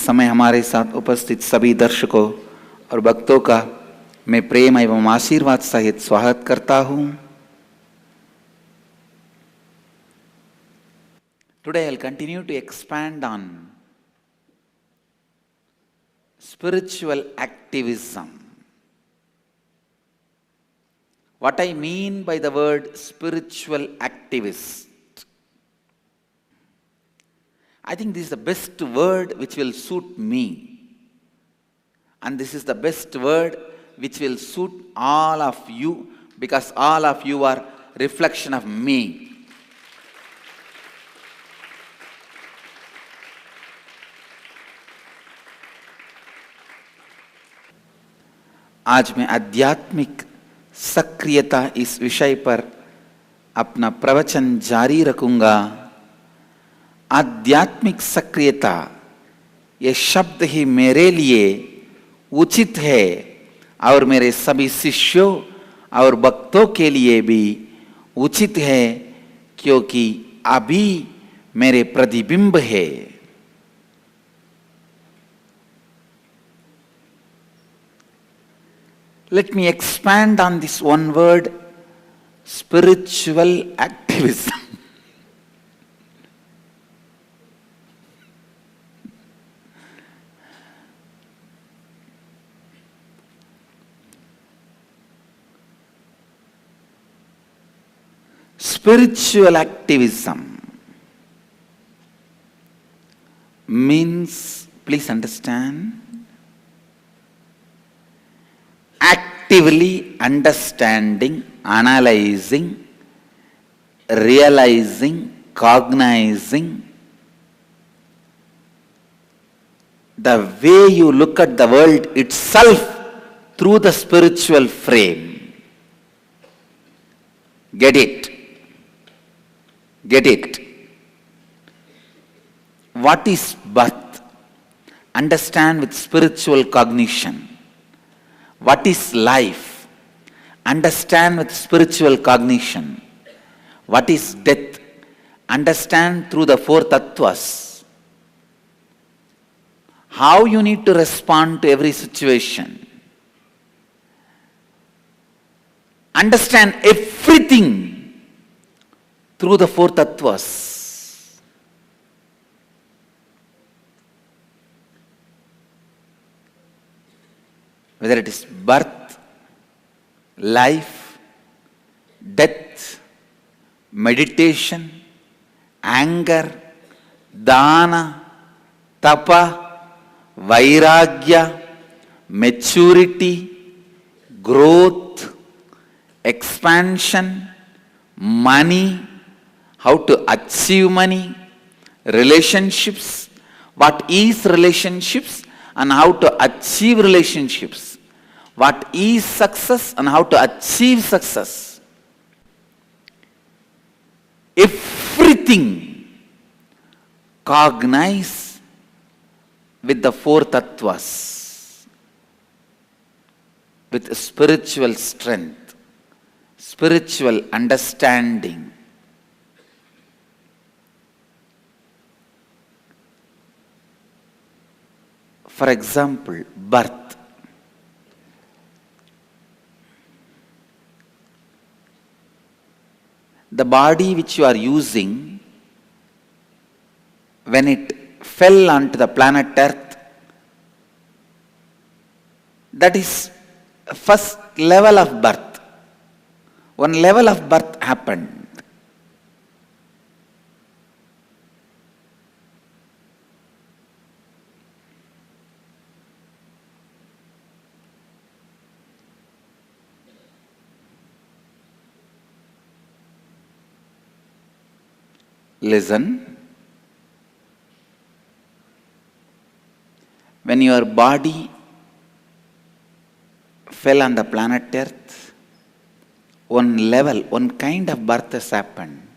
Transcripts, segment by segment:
समय हमारे साथ उपस्थित सभी दर्शकों और भक्तों का मैं प्रेम एवं आशीर्वाद सहित स्वागत करता हूं। Today I'll continue to expand on spiritual activism. What I mean by the word spiritual activist, I think this is the best word which will suit me. And this is the best word which will suit all of you, because all of you are reflection of me. आज मैं आध्यात्मिक सक्रियता इस विषय पर अपना प्रवचन जारी रखूंगा। आध्यात्मिक सक्रियता ये शब्द ही मेरे लिए उचित है और मेरे सभी शिष्यों और भक्तों के लिए भी उचित है, क्योंकि अभी मेरे प्रतिबिंब है। Let me expand on this one word, spiritual activism. Spiritual activism means, please understand, actively understanding, analyzing, realizing, cognizing the way you look at the world itself through the spiritual frame. Get it? Get it? What is birth? Understand with spiritual cognition. What is life? Understand with spiritual cognition. What is death? Understand through the four tattvas. How you need to respond to every situation. Understand everything through the four tattvas. Whether it is birth, life, death, meditation, anger, dana, tapa, vairagya, maturity, growth, expansion, money, how to achieve money, relationships, what is relationships and how to achieve relationships. What is success and how to achieve success. Everything cognize with the four tattvas, with spiritual strength, spiritual understanding. For example, birth. The body which you are using, when it fell onto the planet Earth, that is first level of birth. One level of birth happened. Listen. When your body fell on the planet Earth, one level, one kind of birth has happened.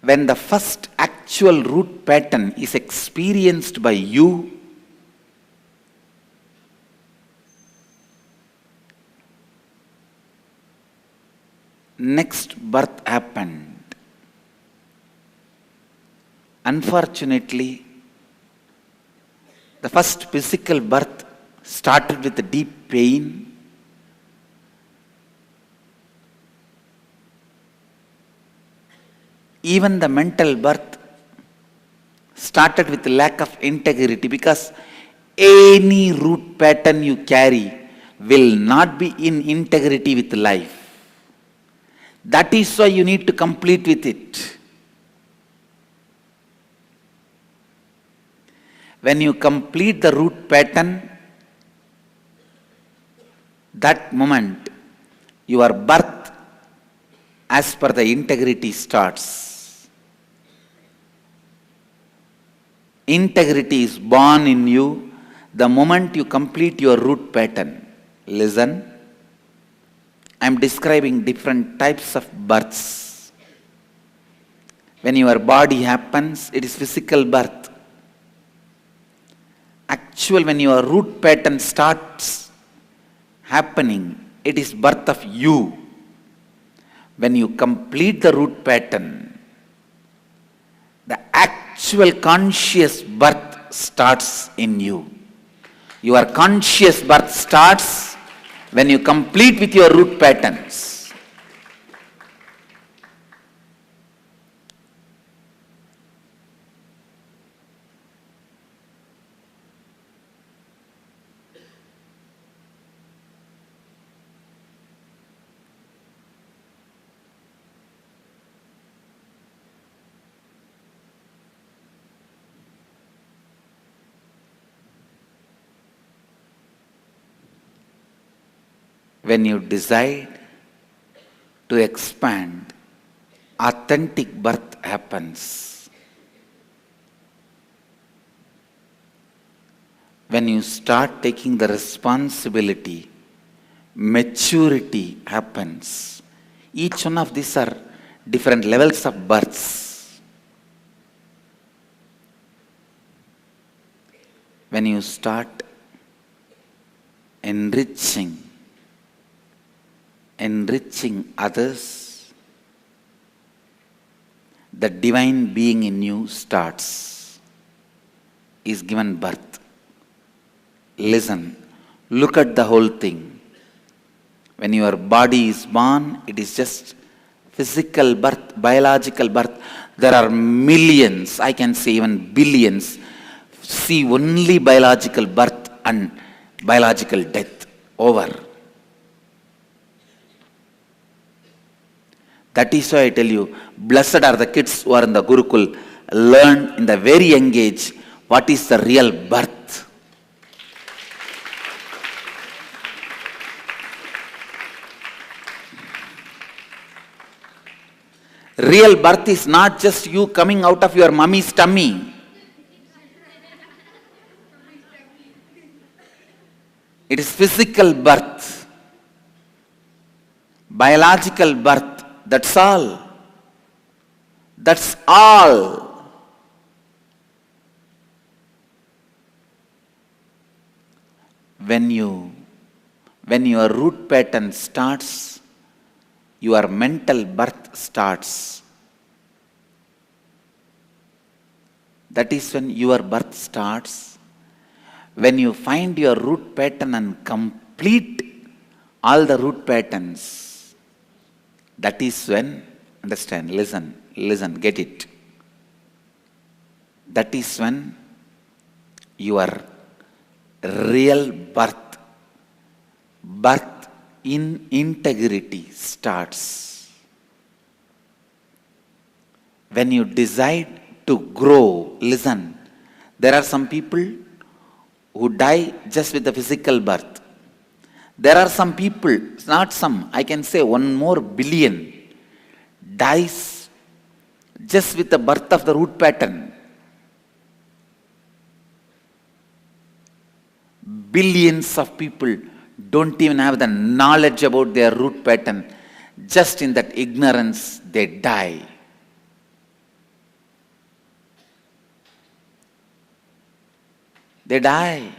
When the first actual root pattern is experienced by you, next birth happened. Unfortunately, the first physical birth started with deep pain. Even the mental birth started with lack of integrity, because any root pattern you carry will not be in integrity with life. That is why you need to complete with it. When you complete the root pattern, that moment your birth as per the integrity starts. Integrity is born in you the moment you complete your root pattern. Listen, I am describing different types of births. When your body happens, it is physical birth. Actual, when your root pattern starts happening, it is birth of you. When you complete the root pattern, the actual conscious birth starts in you. Your conscious birth starts when you complete with your root patterns. When you decide to expand, authentic birth happens. When you start taking the responsibility, maturity happens. Each one of these are different levels of births. When you start enriching others, the divine being in you starts, is given birth. Listen, look at the whole thing. When your body is born, it is just physical birth, biological birth. There are millions, I can say even billions, see only biological birth and biological death. Over. That is why I tell you, blessed are the kids who are in the Gurukul, learn in the very young age what is the real birth. Real birth is not just you coming out of your mummy's tummy. It is physical birth, biological birth. That's all. That's all. When your root pattern starts, your mental birth starts. That is when your birth starts. When you find your root pattern and complete all the root patterns, that is when, understand, listen, get it. That is when your real birth in integrity starts. When you decide to grow, listen, there are some people who die just with the physical birth. There are some people, not some, I can say 1 more billion, dies just with the birth of the root pattern. Billions of people don't even have the knowledge about their root pattern. Just in that ignorance, they die. They die.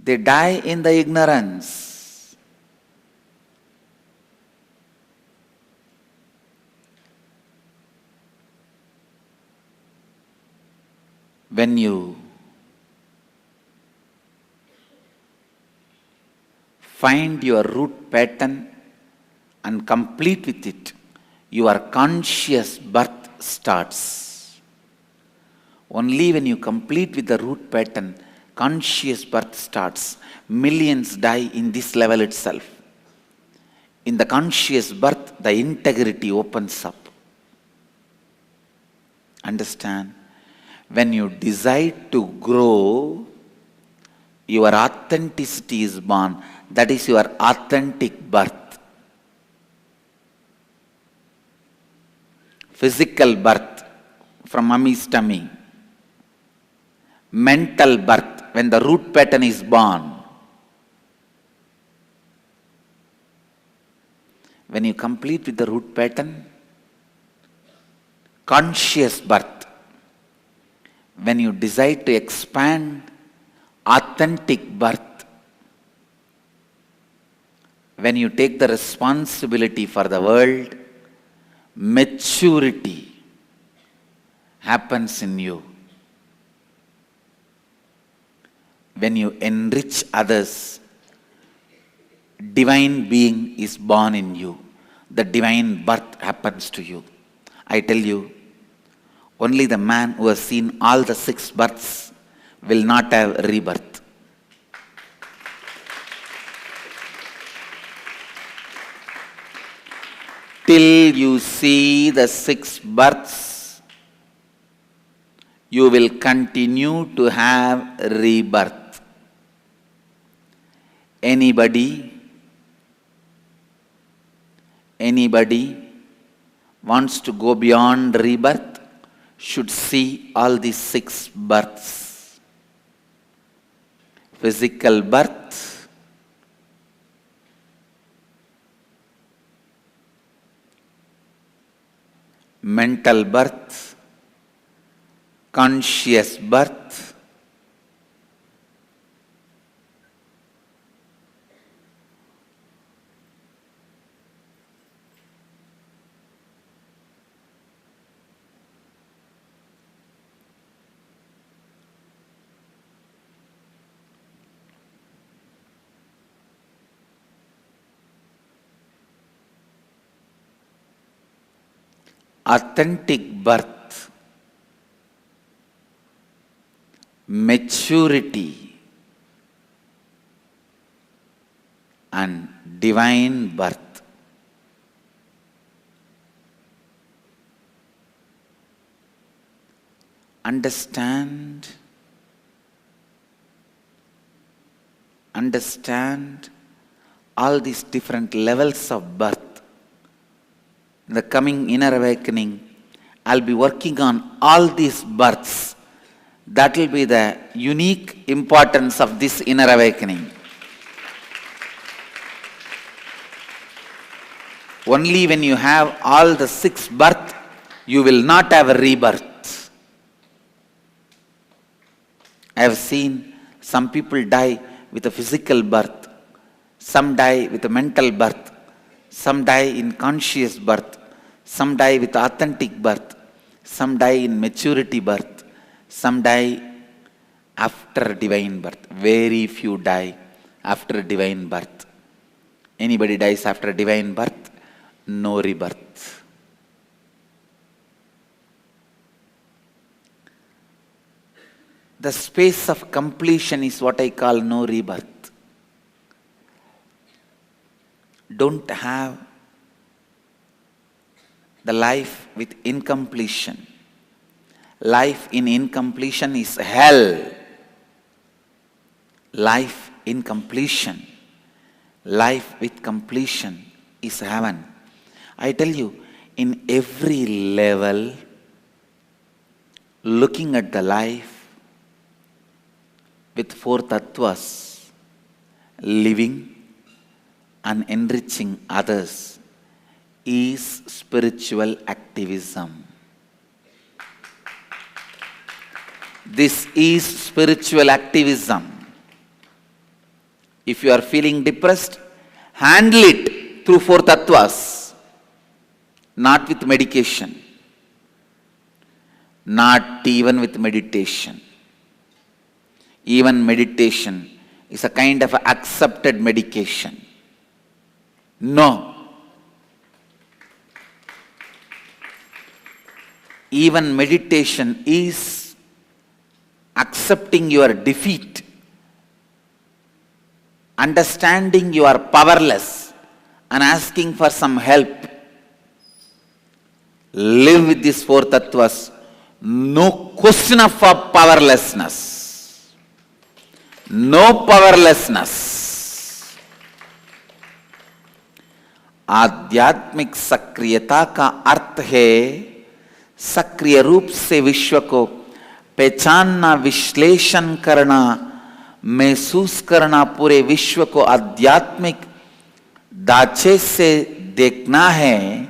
They die in the ignorance. when you find your root pattern and complete with it, your conscious birth starts. Only when you complete with the root pattern, conscious birth starts. Millions die in this level itself. In the conscious birth, the integrity opens up. Understand? When you decide to grow, your authenticity is born. That is your authentic birth. Physical birth from mommy's tummy. Mental birth when the root pattern is born. When you complete with the root pattern, conscious birth. When you decide to expand, authentic birth. When you take the responsibility for the world, maturity happens in you. When you enrich others, divine being is born in you. The divine birth happens to you. I tell you, only the man who has seen all the 6 births will not have rebirth. Till you see the 6 births, you will continue to have rebirth. Anybody wants to go beyond rebirth should see all these 6 births. Physical birth, mental birth, conscious birth, authentic birth, maturity, and divine birth. Understand all these different levels of birth. In the coming inner awakening, I'll be working on all these births. That will be the unique importance of this inner awakening. Only when you have all the 6 births, you will not have a rebirth. I have seen some people die with a physical birth, some die with a mental birth, some die in conscious birth, some die with authentic birth, some die in maturity birth, some die after divine birth. Very few die after divine birth. Anybody dies after divine birth? No rebirth. The space of completion is what I call no rebirth. Don't have the life with incompletion. Life in incompletion is hell. Life in completion, life with completion is heaven. I tell you, in every level, looking at the life with 4 tattvas, living and enriching others, is spiritual activism. This is spiritual activism. If you are feeling depressed, handle it through 4 tattvas, not with medication, not even with meditation. Even meditation is a kind of accepted medication. No. Even meditation is accepting your defeat, understanding you are powerless and asking for some help. Live with these four tattvas. No question of powerlessness. No powerlessness. आध्यात्मिक सक्रियता का अर्थ है सक्रिय रूप से विश्व को पहचानना, विश्लेषण करना, महसूस करना, पूरे विश्व को आध्यात्मिक ढांचे से देखना है।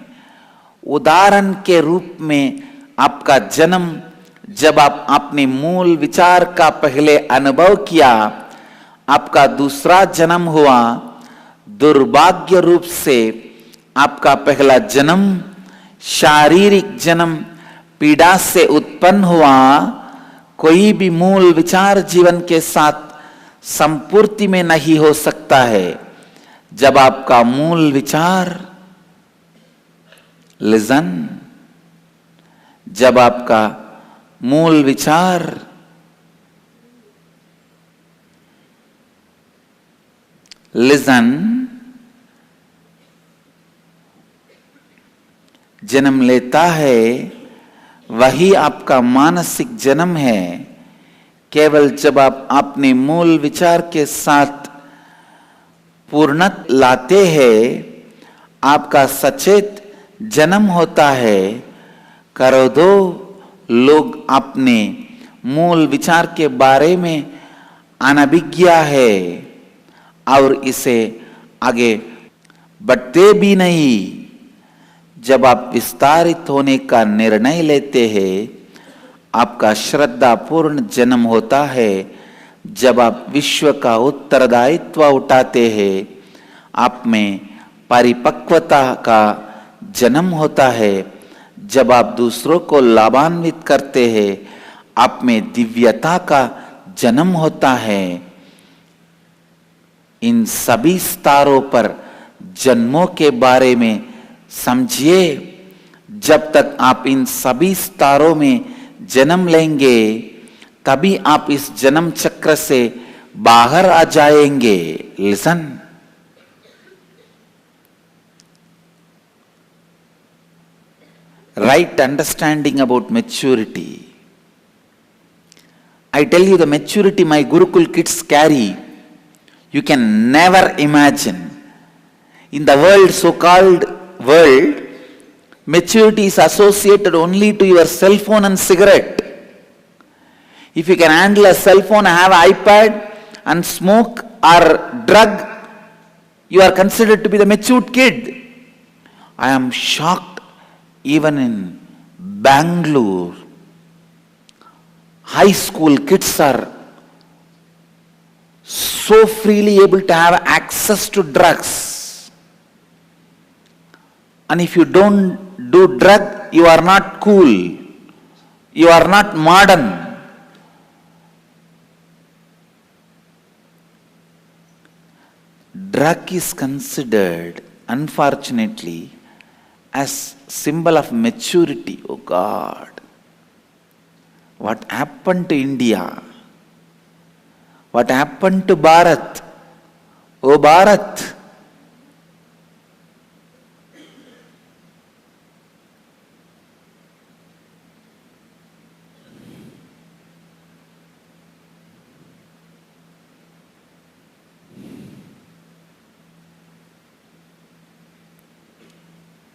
उदाहरण के रूप में आपका जन्म, जब आप अपने मूल विचार का पहले अनुभव किया, आपका दूसरा जन्म हुआ। दुर्भाग्य रूप से आपका पहला जन्म शारीरिक जन्म पीड़ा से उत्पन्न हुआ। कोई भी मूल विचार जीवन के साथ संपूर्ति में नहीं हो सकता है जब आपका मूल विचार, लिजन, जब आपका मूल विचार लिजन जन्म लेता है, वही आपका मानसिक जन्म है। केवल जब आप अपने मूल विचार के साथ पूर्णत लाते हैं, आपका सचेत जन्म होता है। करोड़ों लोग अपने मूल विचार के बारे में अनभिज्ञ है और इसे आगे बढ़ते भी नहीं। जब आप विस्तारित होने का निर्णय लेते हैं, आपका श्रद्धापूर्ण जन्म होता है। जब आप विश्व का उत्तरदायित्व उठाते हैं, आप में परिपक्वता का जन्म होता है। जब आप दूसरों को लाभान्वित करते हैं, आप में दिव्यता का जन्म होता है। इन सभी स्तरों पर जन्मों के बारे में समझिए। जब तक आप इन सभी स्तरों में जन्म लेंगे, तभी आप इस जन्म चक्र से बाहर आ जाएंगे। Listen, right understanding about maturity. I tell you, the maturity my Gurukul kids carry, you can never imagine. In the world, so-called world, maturity is associated only to your cell phone and cigarette. If you can handle a cell phone, have an iPad and smoke or drug, you are considered to be the matured kid. I am shocked, even in Bangalore, high school kids are so freely able to have access to drugs. And if you don't do drug, you are not cool. You are not modern. Drug is considered, unfortunately, as symbol of maturity. Oh God, what happened to India? What happened to Bharat? Oh Bharat,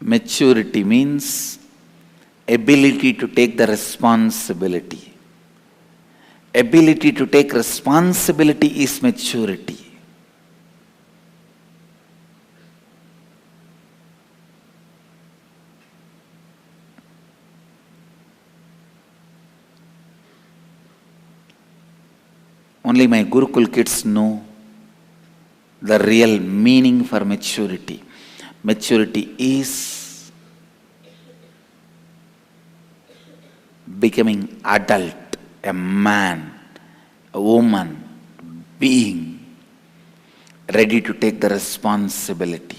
maturity means ability to take the responsibility. Ability to take responsibility is maturity. Only my Gurukul kids know the real meaning for maturity. Maturity is becoming adult, a man, a woman, being ready to take the responsibility.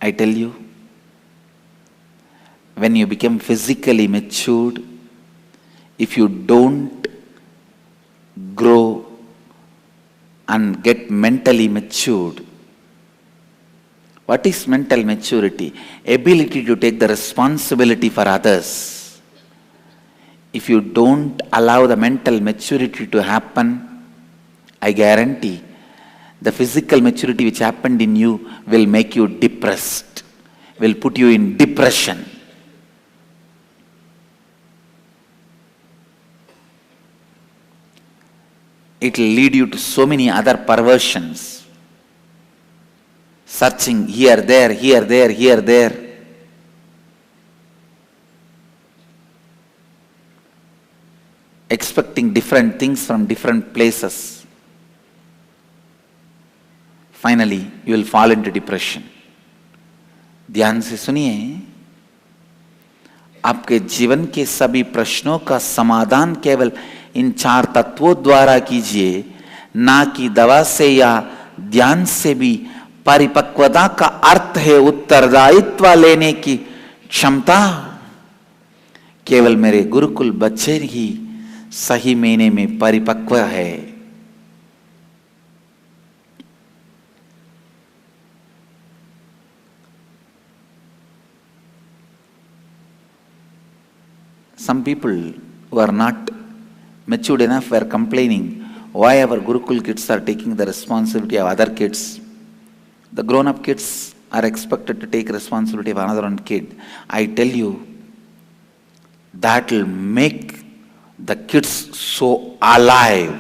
I tell you, when you become physically matured, if you don't grow and get mentally matured, what is mental maturity? Ability to take the responsibility for others. If you don't allow the mental maturity to happen, I guarantee the physical maturity which happened in you will make you depressed, will put you in depression. It will lead you to so many other perversions. Searching here, there, here, there, here, there. Expecting different things from different places. Finally, you will fall into depression. ध्यान से सुनिए, आपके जीवन के सभी प्रश्नों का समाधान केवल इन 4 तत्वों द्वारा कीजिए, ना कि दवा से या ध्यान से भी। परिपक्वता का अर्थ है उत्तरदायित्व लेने की क्षमता। केवल मेरे गुरुकुल बच्चे ही सही मायने में परिपक्व है। Some people who are not matured enough were complaining why our Gurukul kids are taking the responsibility of other kids. The grown-up kids are expected to take responsibility of another one kid. I tell you, that will make the kids so alive.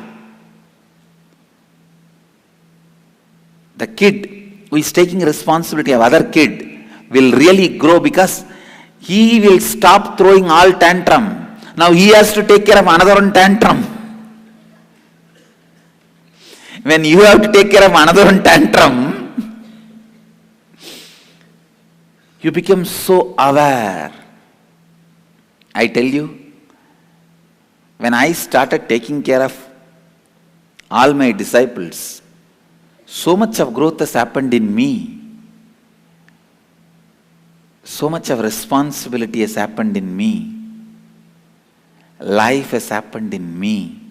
The kid who is taking responsibility of other kid will really grow because he will stop throwing all tantrum. Now he has to take care of another one tantrum. When you have to take care of another one tantrum, you become so aware. I tell you, when I started taking care of all my disciples, so much of growth has happened in me. So much of responsibility has happened in me. Life has happened in me.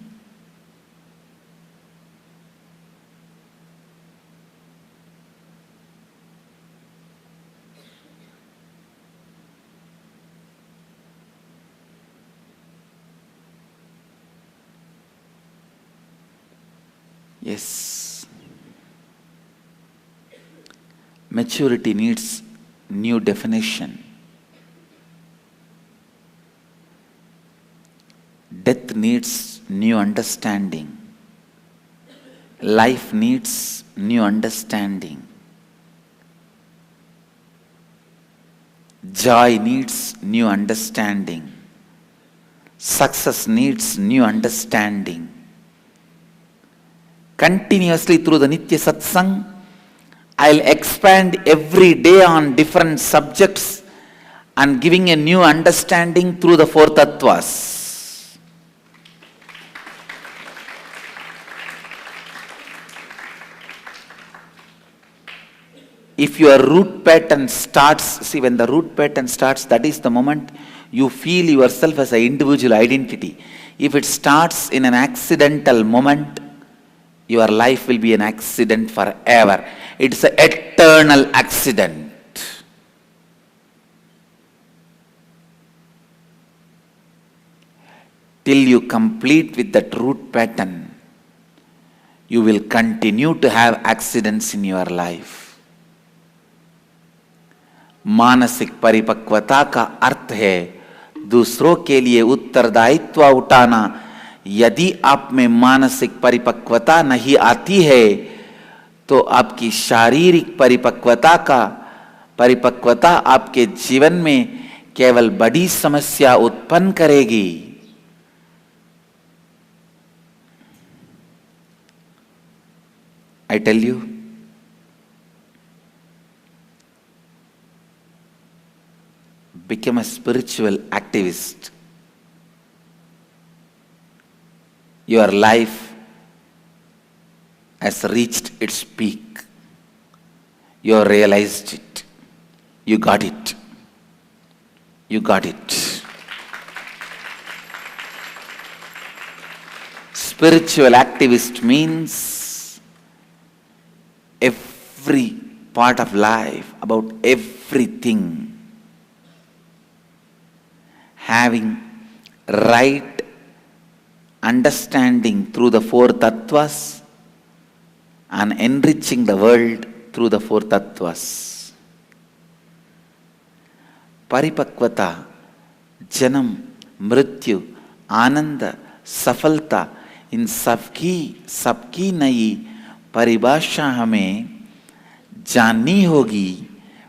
Yes. Maturity needs new definition. Death needs new understanding. Life needs new understanding. Joy needs new understanding. Success needs new understanding. Continuously through the Nitya Satsang, I'll expand every day on different subjects and giving a new understanding through the 4 tattvas. If your root pattern starts, see, when the root pattern starts, that is the moment you feel yourself as an individual identity. If it starts in an accidental moment, your life will be an accident forever. It's an eternal accident. Till you complete with that root pattern, you will continue to have accidents in your life. मानसिक परिपक्वता का अर्थ है दूसरों के लिए उत्तरदायित्व उठाना। यदि आप में मानसिक परिपक्वता नहीं आती है तो आपकी शारीरिक परिपक्वता आपके जीवन में केवल बड़ी समस्या उत्पन्न करेगी। I tell you, become a spiritual activist. your life has reached its peak. You have realized it. You got it. You got it. Spiritual activist means every part of life, about everything, having right understanding through the four tattvas and enriching the world through the four tattvas. Paripakvata, Janam, Mrityu, Ananda, Safalta, इन सबकी नई परिभाषा हमें जाननी होगी।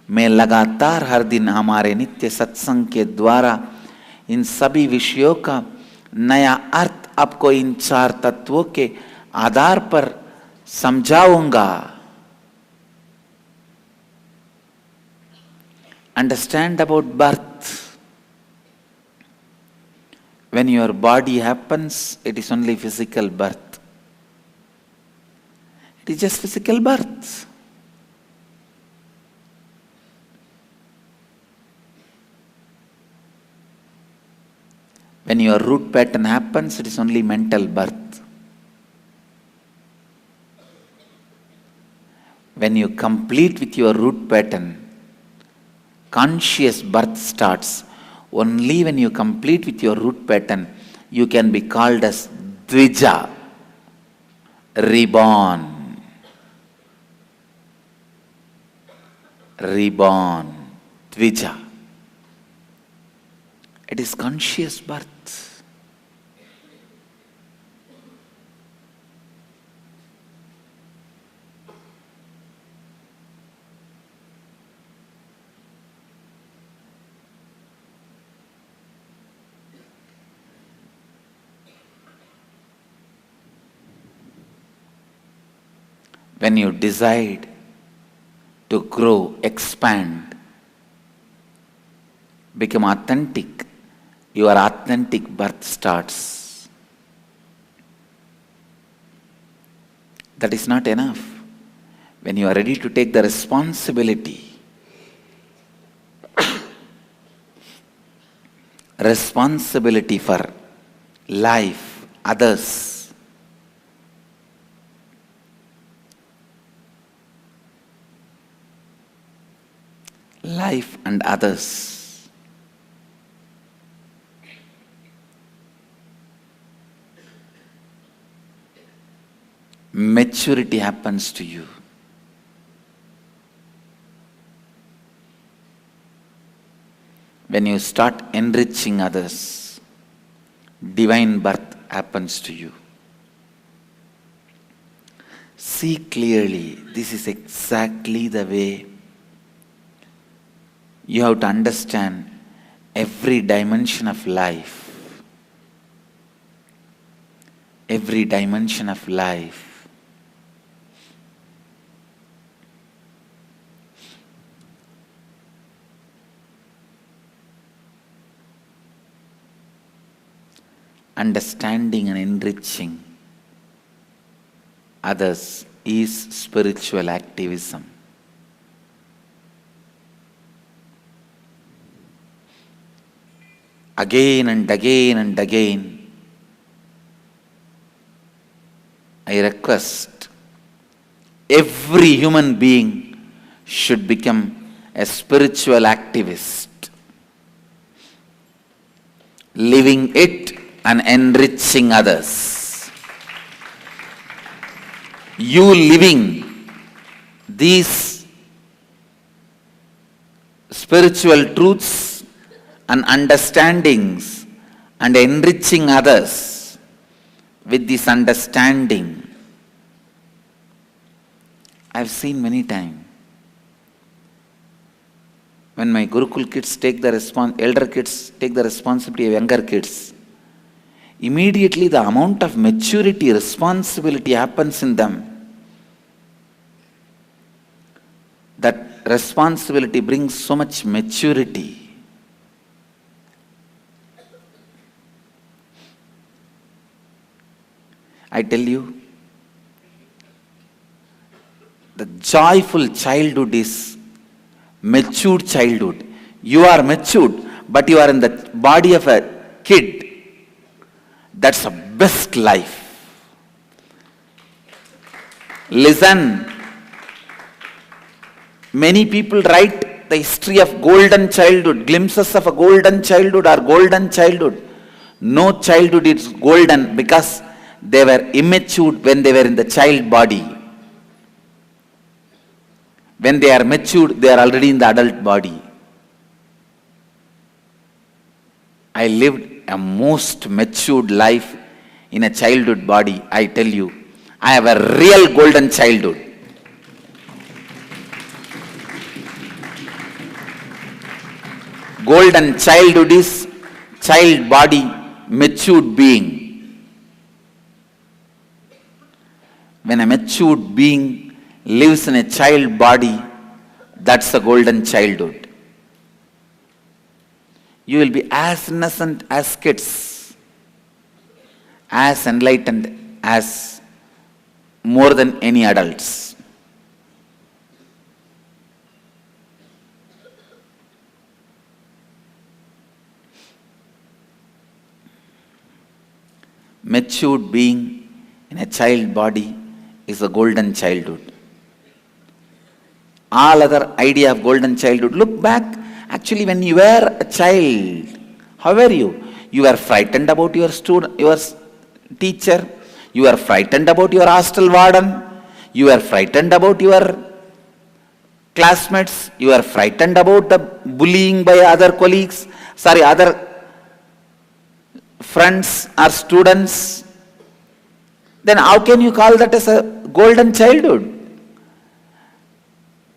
मैं लगातार हर दिन हमारे नित्य सत्संग के द्वारा इन सभी विषयों का नया अर्थ आपको इन चार तत्वों के आधार पर समझाऊंगा। Understand about birth. When your body happens, it is only physical birth. It is just physical birth. When your root pattern happens, it is only mental birth. When you complete with your root pattern, conscious birth starts. Only when you complete with your root pattern, you can be called as Dvija, reborn. Reborn, Dvija. It is conscious birth. When you decide to grow, expand, become authentic, your authentic birth starts. That is not enough. When you are ready to take the responsibility, responsibility for life, others, life and others, maturity happens to you. When you start enriching others, divine birth happens to you. See clearly, this is exactly the way you have to understand every dimension of life. Every dimension of life. Understanding and enriching others is spiritual activism. Again and again and again, I request every human being should become a spiritual activist, living it and enriching others. You living these spiritual truths and understandings and enriching others with this understanding. I've seen many times when my Gurukul kids take the elder kids take the responsibility of younger kids, immediately the amount of maturity, responsibility happens in them. That responsibility brings so much maturity. I tell you, the joyful childhood is matured childhood. You are matured, but you are in the body of a kid. That's the best life. Listen, many people write the history of golden childhood, glimpses of a golden childhood or golden childhood. No childhood is golden because they were immature when they were in the child body. When they are matured, they are already in the adult body. I lived a most matured life in a childhood body. I tell you, I have a real golden childhood. Golden childhood is child body, matured being. When a matured being lives in a child body, that's a golden childhood. You will be as innocent as kids, as enlightened as more than any adults. Matured being in a child body is a golden childhood. All other idea of golden childhood, look back, actually when you were a child, how were you? You were frightened about your student, your teacher, you were frightened about your hostel warden, you were frightened about your classmates, you were frightened about the bullying by other colleagues, other friends or students. Then how can you call that as a golden childhood?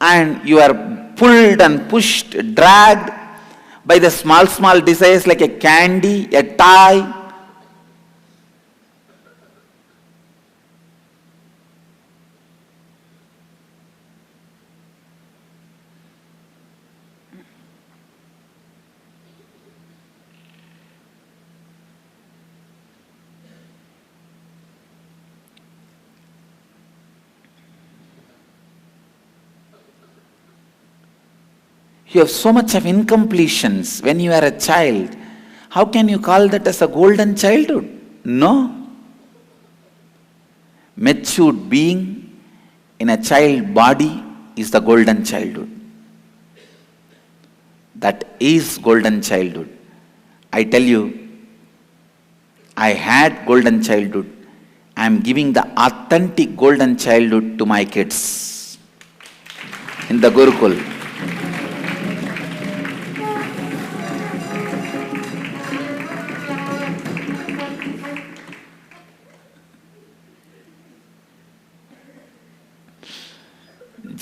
And you are pulled and pushed, dragged by the small desires like a candy, a toy. You have so much of incompletions when you are a child. How can you call that as a golden childhood? No. Matured being in a child body is the golden childhood. That is golden childhood. I tell you, I had golden childhood. I am giving the authentic golden childhood to my kids in the Gurukul.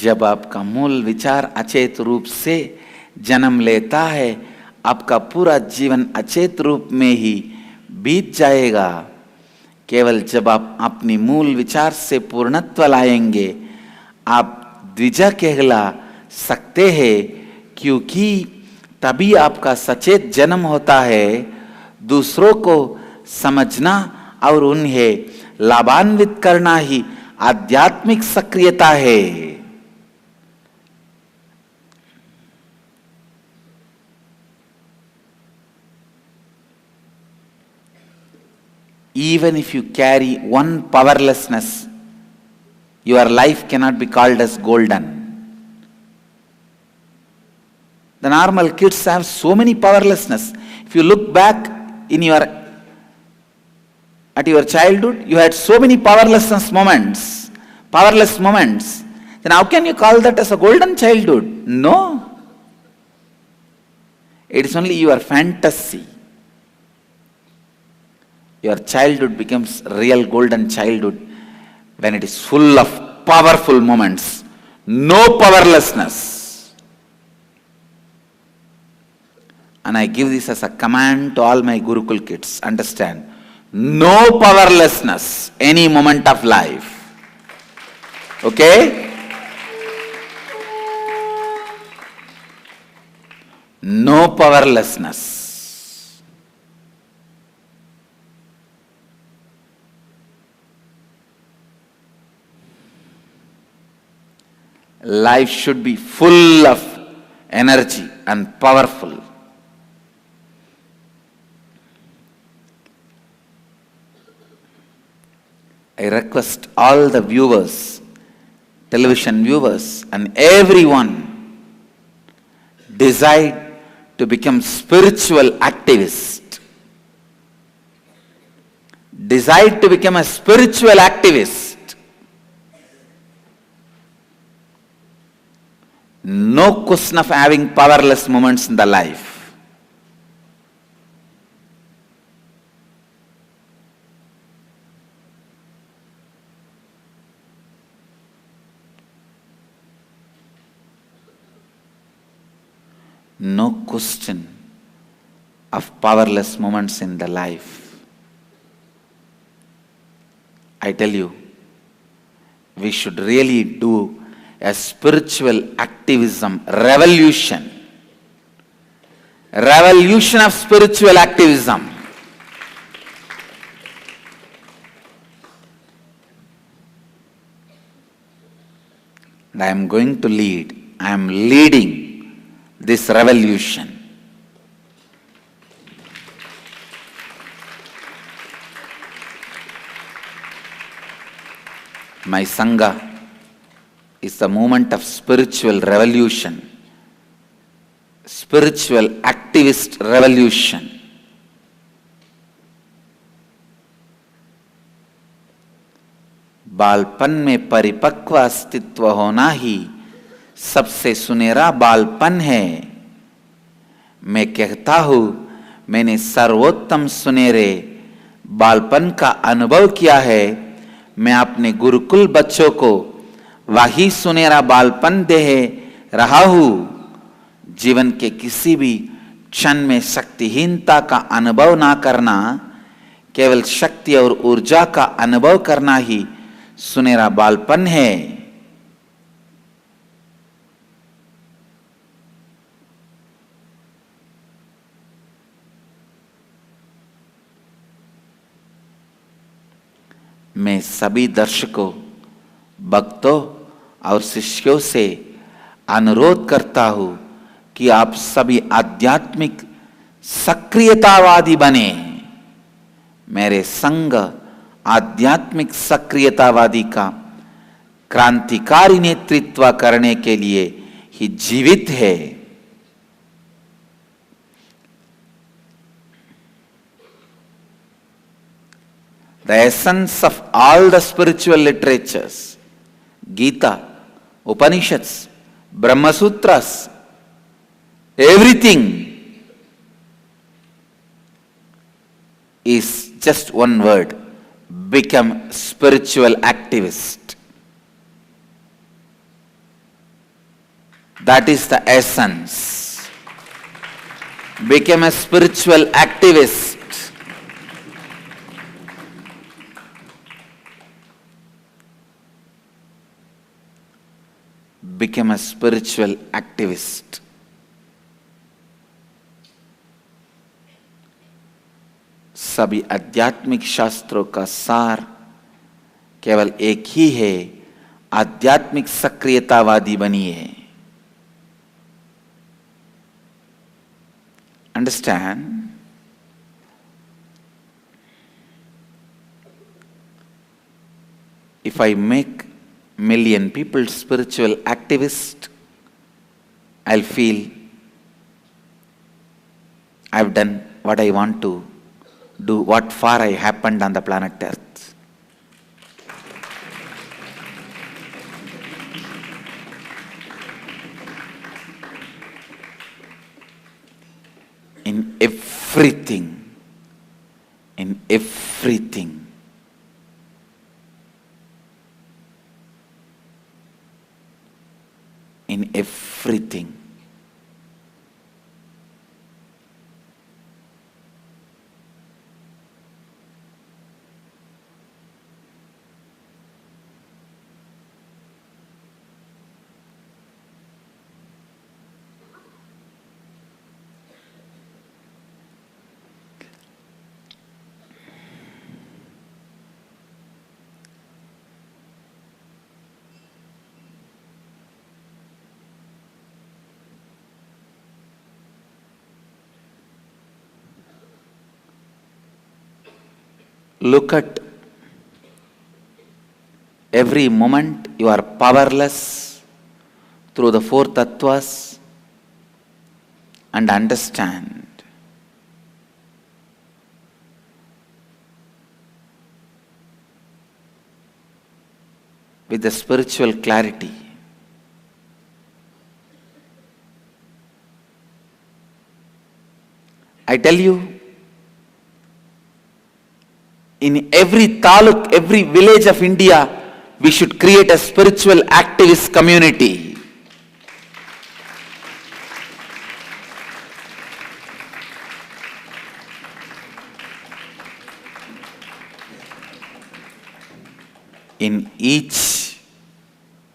जब आपका मूल विचार अचेत रूप से जन्म लेता है, आपका पूरा जीवन अचेत रूप में ही बीत जाएगा। केवल जब आप अपनी मूल विचार से पूर्णत्व लाएंगे, आप द्विजा कहला सकते हैं, क्योंकि तभी आपका सचेत जन्म होता है। दूसरों को समझना और उन्हें लाभान्वित करना ही आध्यात्मिक सक्रियता है। Even if you carry one powerlessness, your life cannot be called as golden. The normal kids have so many powerlessness. If you look back at your childhood, you had so many powerless moments. Then how can you call that as a golden childhood? No. It is only your fantasy. Your childhood becomes real golden childhood when it is full of powerful moments. No powerlessness. And I give this as a command to all my Gurukul kids. Understand? No powerlessness any moment of life. Okay? No powerlessness. Life should be full of energy and powerful. I request all the viewers, television viewers, and everyone decide to become spiritual activist. Decide to become a spiritual activist. No question of having powerless moments in the life. No question of powerless moments in the life. I tell you, we should really do a spiritual activism revolution. Revolution of spiritual activism. And I am going to lead. I am leading this revolution. My Sangha is the movement of spiritual revolution, spiritual activist revolution. बालपन में परिपक्व अस्तित्व होना ही सबसे सुनहरा बालपन है। मैं कहता हूं मैंने सर्वोत्तम सुनहरे बालपन का अनुभव किया है। मैं अपने गुरुकुल बच्चों को वही सुनहरा बालपन दे रहा हूं। जीवन के किसी भी क्षण में शक्तिहीनता का अनुभव ना करना, केवल शक्ति और ऊर्जा का अनुभव करना ही सुनहरा बालपन है। मैं सभी दर्शकों, भक्तों और शिष्यों से अनुरोध करता हूं कि आप सभी आध्यात्मिक सक्रियतावादी बने। मेरे संघ आध्यात्मिक सक्रियतावादी का क्रांतिकारी नेतृत्व करने के लिए ही जीवित है। The essence of all the spiritual literatures, Gita, Upanishads, Brahma Sutras, everything is just one word: become spiritual activist. That is the essence. Become a spiritual activist. Become a spiritual activist. सभी आध्यात्मिक शास्त्रों का सार केवल एक ही है: आध्यात्मिक सक्रियतावादी बनिए। Understand? If I make million people spiritual activist, I'll feel I've done what I want to do, what far I happened on the planet Earth. In everything, in everything, in everything. Look at every moment you are powerless through the four tattvas and understand with the spiritual clarity. I tell you, in every taluk, every village of India, we should create a spiritual activist community. In each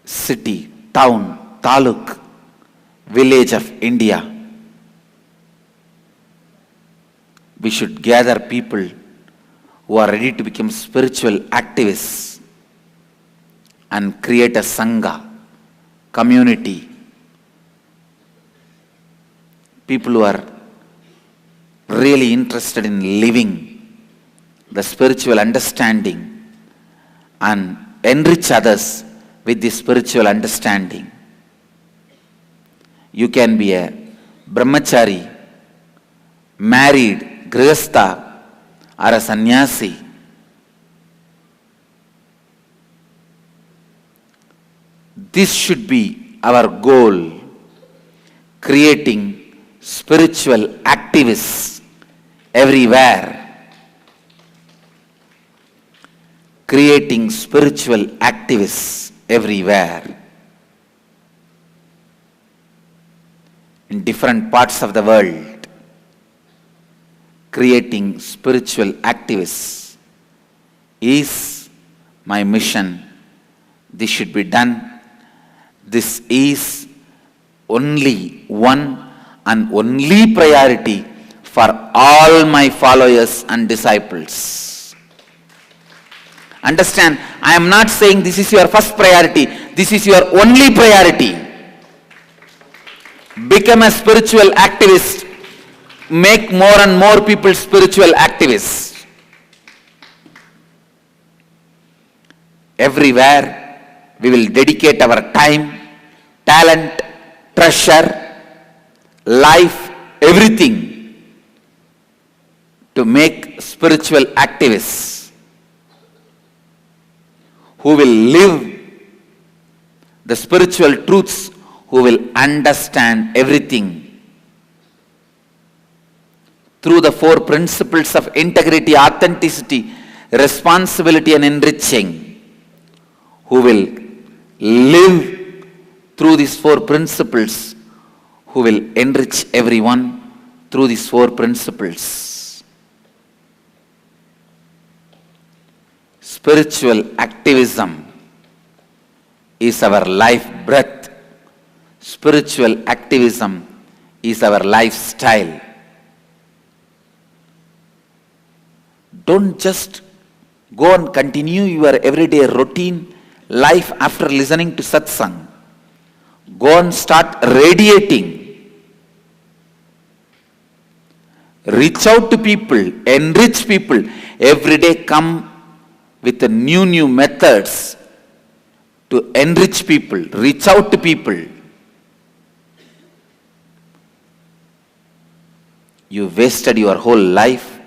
city, town, taluk, village of India, we should gather people who are ready to become spiritual activists and create a sangha, community. People who are really interested in living the spiritual understanding and enrich others with the spiritual understanding. You can be a brahmachari, married, grihastha, or a sannyasi. This should be our goal, creating spiritual activists everywhere. Creating spiritual activists everywhere. In different parts of the world. Creating spiritual activists is my mission. This should be done. This is only one and only priority for all my followers and disciples. Understand, I am not saying this is your first priority. This is your only priority. Become a spiritual activist. Make more and more people spiritual activists. Everywhere we will dedicate our time, talent, treasure, life, everything to make spiritual activists who will live the spiritual truths, who will understand everything through the four principles of integrity, authenticity, responsibility and enriching, who will live through these four principles, who will enrich everyone through these four principles. Spiritual activism is our life breath. Spiritual activism is our lifestyle. Don't just go and continue your everyday routine life after listening to satsang. Go and start radiating. Reach out to people, enrich people. Every day come with the new methods to enrich people, reach out to people. You wasted your whole life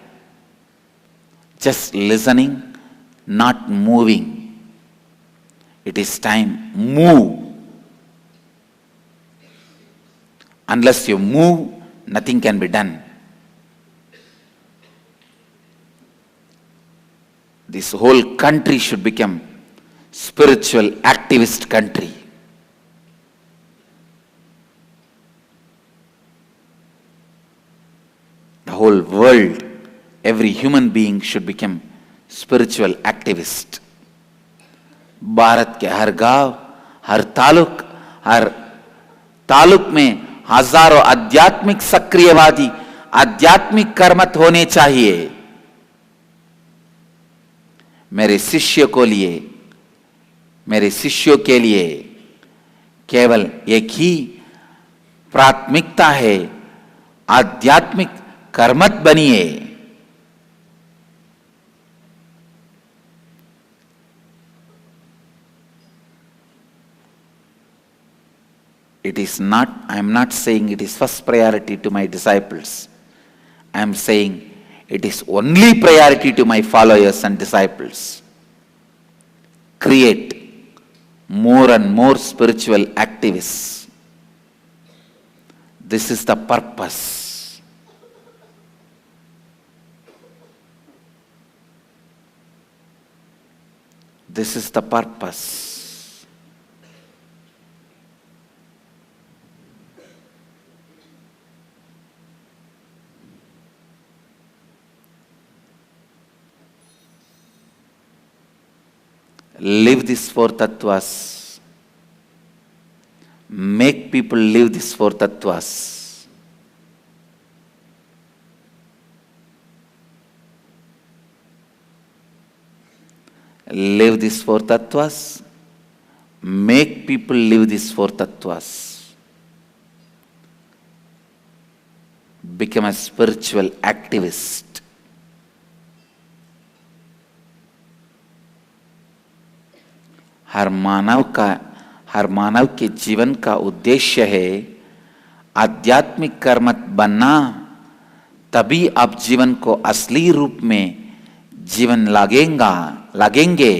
just listening, not moving. It is time, move. Unless you move, nothing can be done. This whole country should become spiritual activist country. The whole world, every human being should become spiritual activist. Bharat के हर गांव, हर तालुक में हजारों आध्यात्मिक सक्रियवादी, आध्यात्मिक कर्मठ होने चाहिए. मेरे शिष्यों के लिए केवल एक ही प्राथमिकता है, आध्यात्मिक कर्मठ बनिए. It is not, I am not saying it is first priority to my disciples. I am saying it is only priority to my followers and disciples. Create more and more spiritual activists. This is the purpose. This is the purpose. Live these four tattvas. Make people live these four tattvas. Live these four tattvas. Make people live these four tattvas. Become a spiritual activist. हर मानव के जीवन का उद्देश्य है आध्यात्मिक कर्मठ बनना, तभी आप जीवन को असली रूप में जीवन लगेंगे,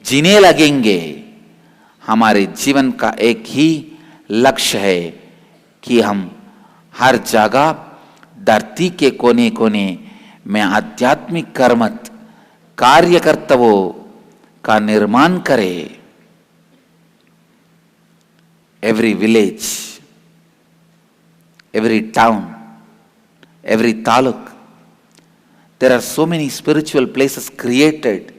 जीने लगेंगे। हमारे जीवन का एक ही लक्ष्य है कि हम हर जगह धरती के कोने कोने में आध्यात्मिक कर्मठ कार्यकर्ताओं का निर्माण करें। Every village, every town, every taluk, there are so many spiritual places created,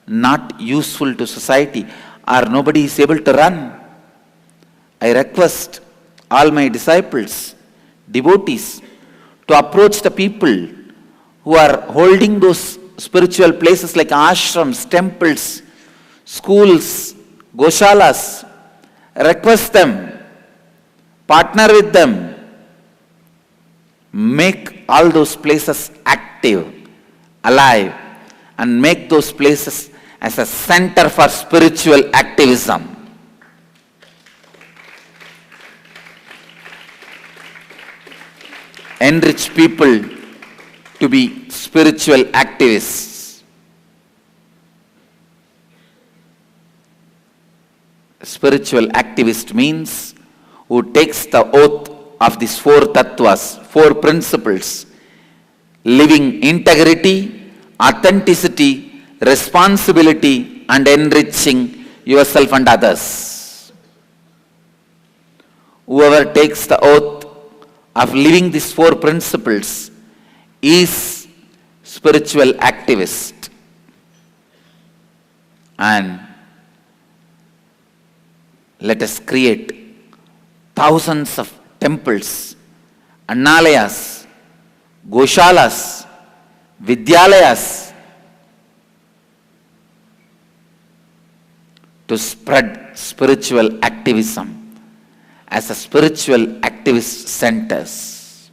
not useful to society, or nobody is able to run. I request all my disciples, devotees, to approach the people who are holding those spiritual places like ashrams, temples, schools, goshalas. Request them, partner with them, make all those places active, alive, and make those places as a center for spiritual activism. Enrich people to be spiritual activists. Spiritual activist means who takes the oath of these four tattvas, four principles: living integrity, authenticity, responsibility, and enriching yourself and others. Whoever takes the oath of living these four principles is spiritual activist. And let us create thousands of temples, annalayas, goshalas, vidyalayas to spread spiritual activism as a spiritual activist centers.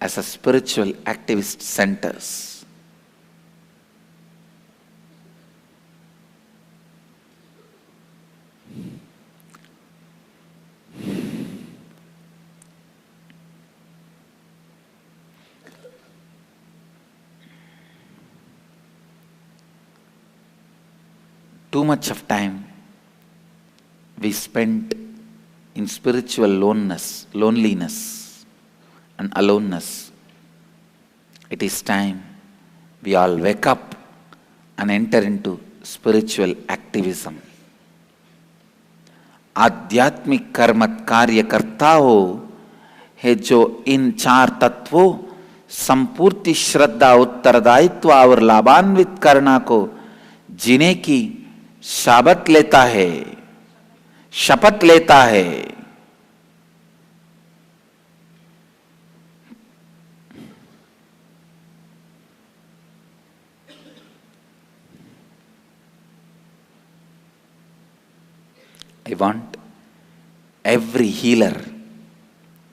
As a spiritual activist centers. Too much of time we spent in spiritual loneliness and aloneness. It is time we all wake up and enter into spiritual activism. आध्यात्मिक कर्मठ कार्यकर्ताओं है जो इन चार तत्वों संपूर्ण श्रद्धा, उत्तरदायित्व और लाभान्वित करना को जीने की शपथ लेता है। I want every healer,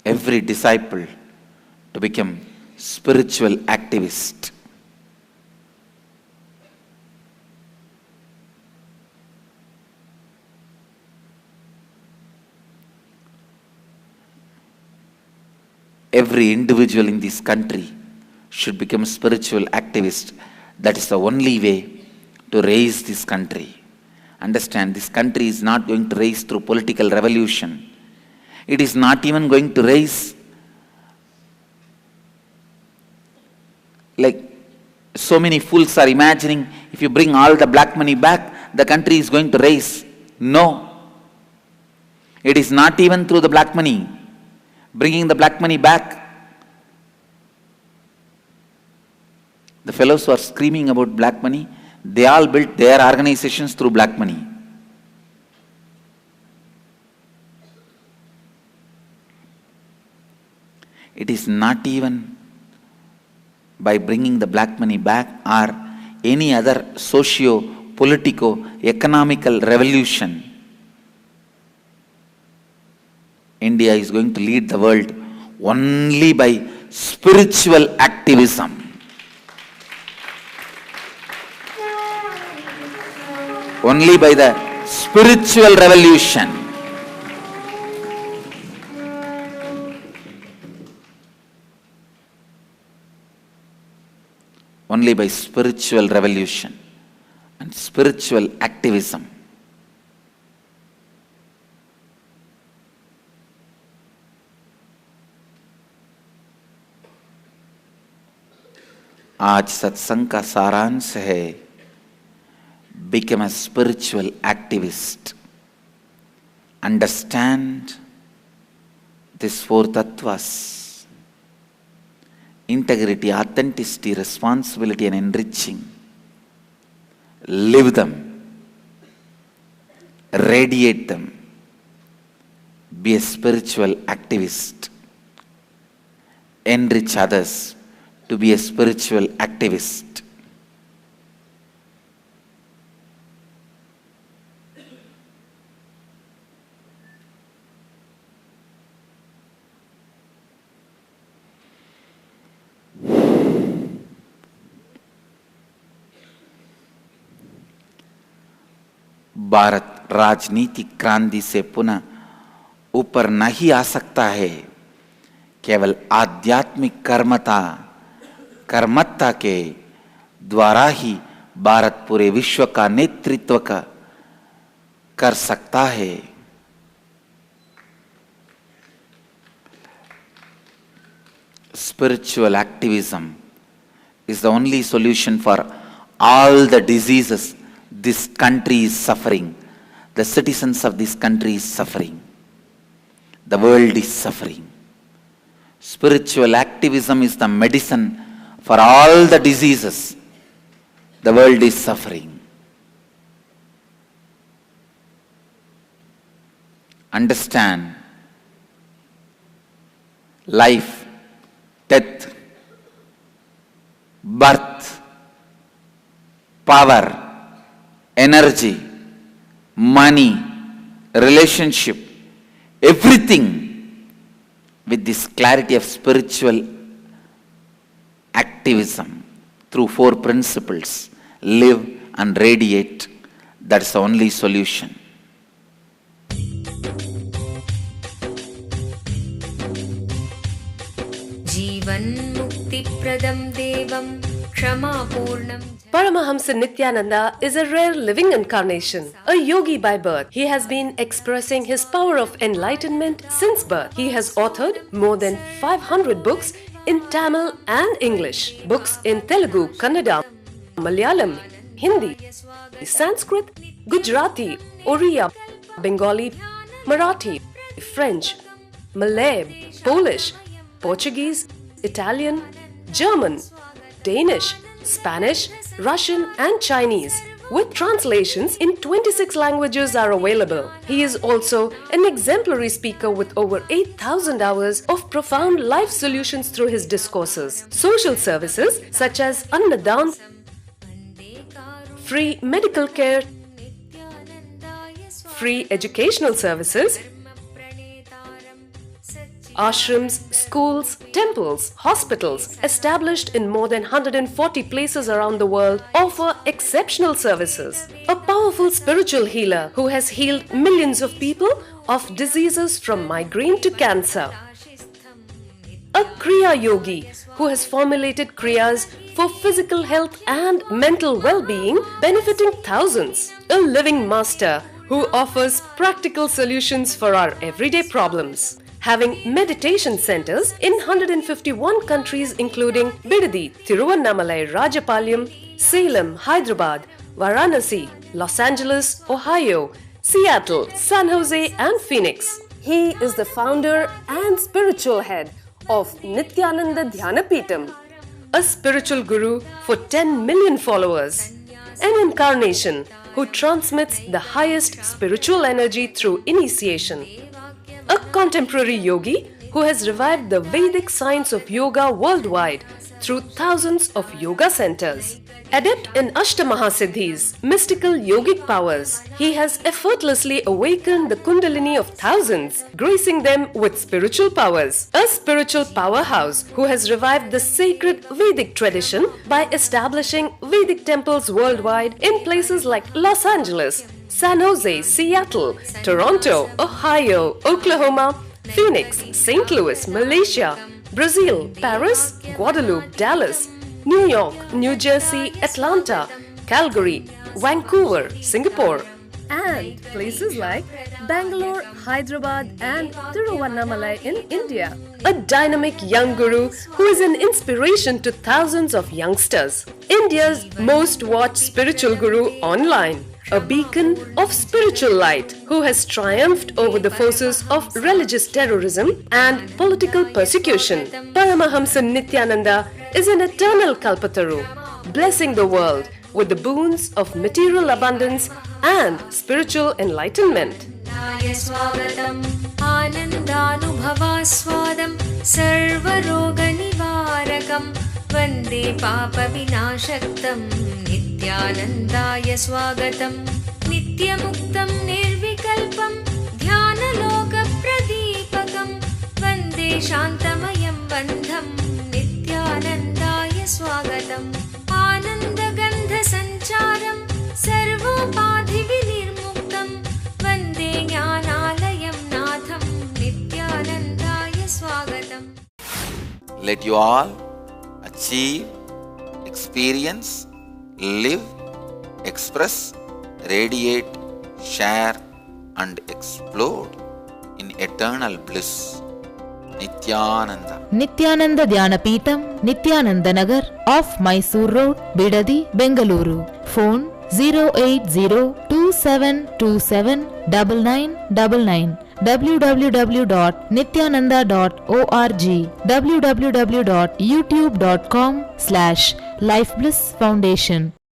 every disciple to become spiritual activist. every individual in this country should become a spiritual activist. That is the only way to raise this country. Understand, this country is not going to rise through political revolution. It is not even going to rise like so many fools are imagining. If you bring all the black money back, the country is going to rise. No. It is not even through the black money. Bringing the black money back. The fellows who are screaming about black money, they all built their organizations through black money. It is not even by bringing the black money back or any other socio-politico-economical revolution. India is going to lead the world only by spiritual activism. Only by the spiritual revolution. Only by spiritual revolution and spiritual activism. आज सत्संग का सारांश है, become a spiritual activist. Understand these four tattvas: integrity, authenticity, responsibility, and enriching. Live them, radiate them, be a spiritual activist, enrich others to be a spiritual activist. Bharat राजनीतिक क्रांति से पुनः ऊपर नहीं आ सकता है। केवल आध्यात्मिक कर्मठता के द्वारा ही भारत पूरे विश्व का नेतृत्व कर सकता है। Spiritual activism is the only solution for all the diseases this country is suffering. The citizens of this country is suffering. The world is suffering. Spiritual activism is the medicine for all the diseases. The world is suffering. Understand, life, death, birth, power, energy, money, relationship, everything with this clarity of spiritual activism through four principles: live and radiate. That's the only solution. जीवन मुक्ति प्रदम देवम क्षमापूर्णम. Paramahamsa Nityananda is a rare living incarnation, a yogi by birth. He has been expressing his power of enlightenment since birth. He has authored more than 500 books in Tamil and English, books in Telugu, Kannada, Malayalam, Hindi, Sanskrit, Gujarati, Oriya, Bengali, Marathi, French, Malay, Polish, Portuguese, Italian, German, Danish, Spanish, Russian and Chinese, with translations in 26 languages are available. He is also an exemplary speaker with over 8,000 hours of profound life solutions through his discourses. Social services such as Annadan, free medical care, free educational services, ashrams, schools, temples, hospitals established in more than 140 places around the world offer exceptional services. A powerful spiritual healer who has healed millions of people of diseases from migraine to cancer. A Kriya Yogi who has formulated Kriyas for physical health and mental well-being, benefiting thousands. A living master who offers practical solutions for our everyday problems. Having meditation centers in 151 countries including Bidadi, Thiruvannamalai, Rajapalyam, Salem, Hyderabad, Varanasi, Los Angeles, Ohio, Seattle, San Jose and Phoenix. He is the founder and spiritual head of Nityananda Dhyanapitham, a spiritual guru for 10 million followers, an incarnation who transmits the highest spiritual energy through initiation, a contemporary yogi who has revived the Vedic science of yoga worldwide through thousands of yoga centers. Adept in Ashtamahasiddhis, mystical yogic powers, he has effortlessly awakened the Kundalini of thousands, gracing them with spiritual powers. A spiritual powerhouse who has revived the sacred Vedic tradition by establishing Vedic temples worldwide in places like Los Angeles, San Jose, Seattle, Toronto, Ohio, Oklahoma, Phoenix, St. Louis, Malaysia, Brazil, Paris, Guadeloupe, Dallas, New York, New Jersey, Atlanta, Calgary, Vancouver, Singapore, and places like Bangalore, Hyderabad, and Thiruvannamalai in India. A dynamic young guru who is an inspiration to thousands of youngsters. India's most watched spiritual guru online. A beacon of spiritual light who has triumphed over the forces of religious terrorism and political persecution. Paramahamsa Nityananda is an eternal Kalpataru, blessing the world with the boons of material abundance and spiritual enlightenment. आनन्दानुभवास्वादं सर्वरोगनिवारकं वन्दे पापविनाशक्तं नित्यानन्दाय स्वागतं नित्यमुक्तं निर्विकल्पं ध्यानलोकप्रदीपकं वन्दे शान्तमयं बन्धं नित्यानन्दाय स्वागतम् आनन्दगन्धसञ्चारं सर्वोपाधिविनिर्मुक्तं वन्दे ज्ञानालयं नाथं नित्यानन्दाय स्वागतम्. Let you all achieve, experience, live, express, radiate, share and explode in eternal bliss. Nityananda. Nityananda Dhyanapitham, Nityananda Nagar, off Mysore Road, Bidadi, Bengaluru. Phone 08027279999. www.nityananda.org. www.youtube.com/Life Bliss Foundation.